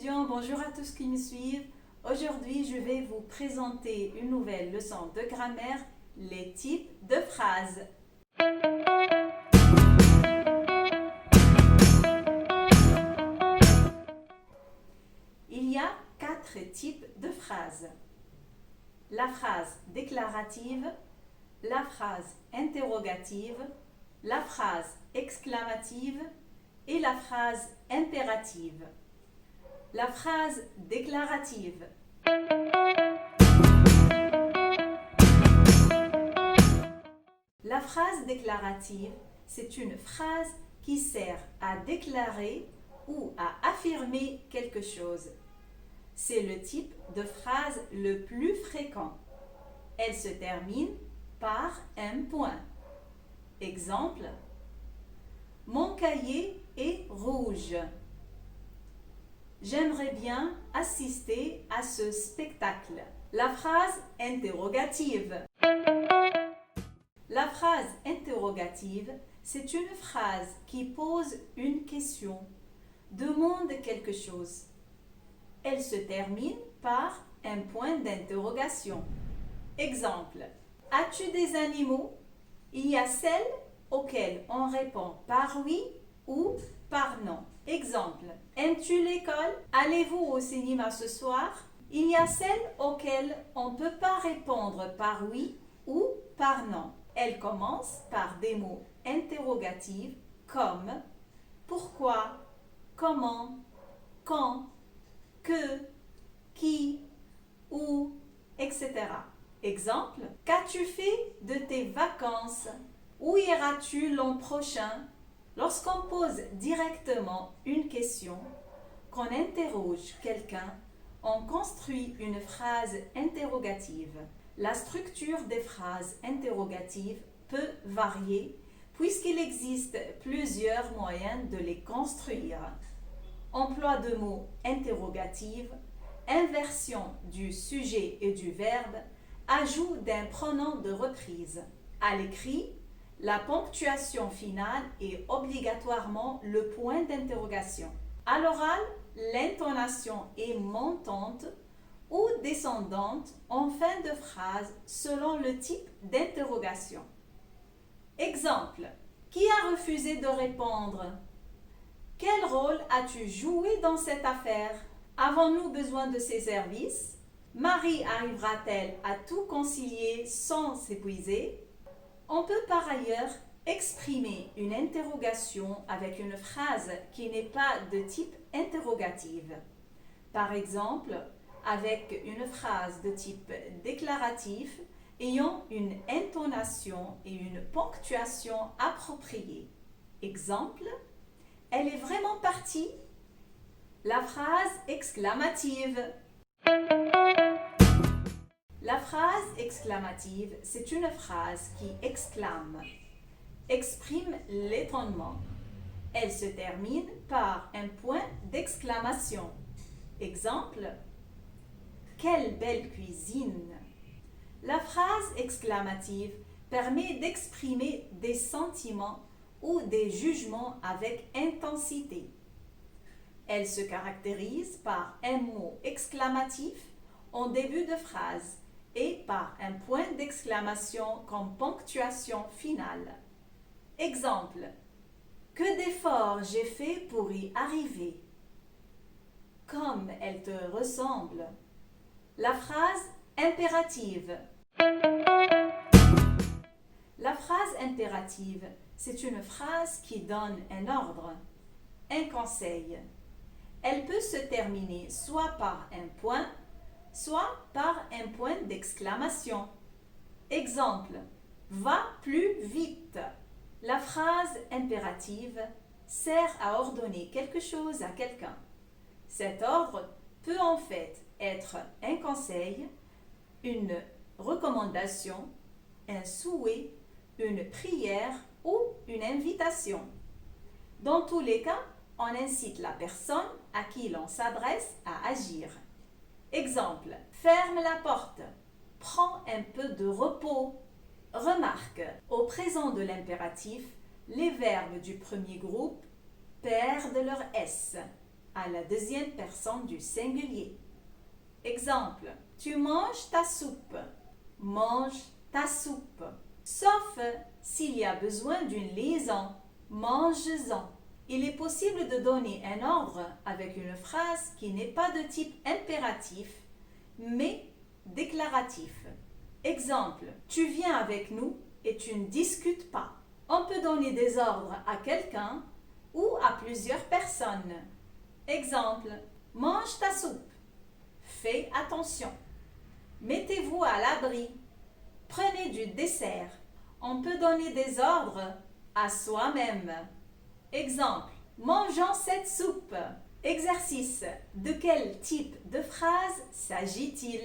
étudiants, bonjour à tous qui me suivent. Aujourd'hui, je vais vous présenter une nouvelle leçon de grammaire, les types de phrases. Il y a 4 types de phrases. La phrase déclarative, la phrase interrogative, la phrase exclamative et la phrase impérative. La phrase déclarative. La phrase déclarative, c'est une phrase qui sert à déclarer ou à affirmer quelque chose. C'est le type de phrase le plus fréquent. Elle se termine par un point. Exemple, mon cahier est rouge. J'aimerais bien assister à ce spectacle. La phrase interrogative. La phrase interrogative, c'est une phrase qui pose une question, demande quelque chose. Elle se termine par un point d'interrogation. Exemple, as-tu des animaux? Il y a celles auxquelles on répond par oui ou par non. Exemple, aimes-tu l'école? Allez-vous au cinéma ce soir? Il y a celles auxquelles on ne peut pas répondre par oui ou par non. Elles commencent par des mots interrogatifs comme pourquoi, comment, quand, que, qui, où, etc. Exemple, qu'as-tu fait de tes vacances? Où iras-tu l'an prochain? Lorsqu'on pose directement une question, qu'on interroge quelqu'un, on construit une phrase interrogative. La structure des phrases interrogatives peut varier puisqu'il existe plusieurs moyens de les construire. Emploi de mots interrogatifs, inversion du sujet et du verbe, ajout d'un pronom de reprise. À l'écrit, la ponctuation finale est obligatoirement le point d'interrogation. À l'oral, l'intonation est montante ou descendante en fin de phrase selon le type d'interrogation. Exemple, qui a refusé de répondre? Quel rôle as-tu joué dans cette affaire? Avons-nous besoin de ses services? Marie arrivera-t-elle à tout concilier sans s'épuiser? On peut par ailleurs exprimer une interrogation avec une phrase qui n'est pas de type interrogative. Par exemple, avec une phrase de type déclaratif ayant une intonation et une ponctuation appropriées. Exemple, elle est vraiment partie? La phrase exclamative. La phrase exclamative, c'est une phrase qui exclame, exprime l'étonnement. Elle se termine par un point d'exclamation. Exemple, quelle belle cuisine! La phrase exclamative permet d'exprimer des sentiments ou des jugements avec intensité. Elle se caractérise par un mot exclamatif en début de phrase et par un point d'exclamation comme ponctuation finale. Exemple, que d'efforts j'ai fait pour y arriver. Comme elle te ressemble. La phrase impérative. La phrase impérative, c'est une phrase qui donne un ordre, un conseil. Elle peut se terminer soit par un point, soit par un point d'exclamation. Exemple, va plus vite. La phrase impérative sert à ordonner quelque chose à quelqu'un. Cet ordre peut en fait être un conseil, une recommandation, un souhait, une prière ou une invitation. Dans tous les cas, on incite la personne à qui l'on s'adresse à agir. Exemple, ferme la porte, prends un peu de repos. Remarque, au présent de l'impératif, les verbes du premier groupe perdent leur S. à la deuxième personne du singulier. Exemple, tu manges ta soupe. Mange ta soupe. Sauf s'il y a besoin d'une liaison. Mange-en. Il est possible de donner un ordre avec une phrase qui n'est pas de type impératif, mais déclaratif. Exemple, tu viens avec nous et tu ne discutes pas. On peut donner des ordres à quelqu'un ou à plusieurs personnes. Exemple, mange ta soupe. Fais attention. Mettez-vous à l'abri. Prenez du dessert. On peut donner des ordres à soi-même. Exemple, mangeons cette soupe. Exercice. De quel type de phrase s'agit-il?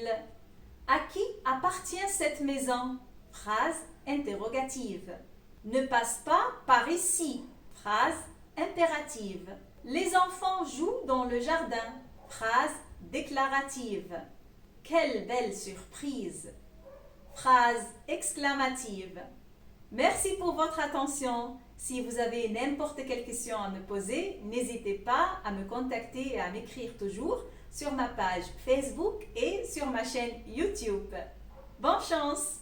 À qui appartient cette maison? Phrase interrogative. Ne passe pas par ici. Phrase impérative. Les enfants jouent dans le jardin. Phrase déclarative. Quelle belle surprise! Phrase exclamative. Merci pour votre attention. Si vous avez n'importe quelle question à me poser, n'hésitez pas à me contacter et à m'écrire toujours sur ma page Facebook et sur ma chaîne YouTube. Bonne chance!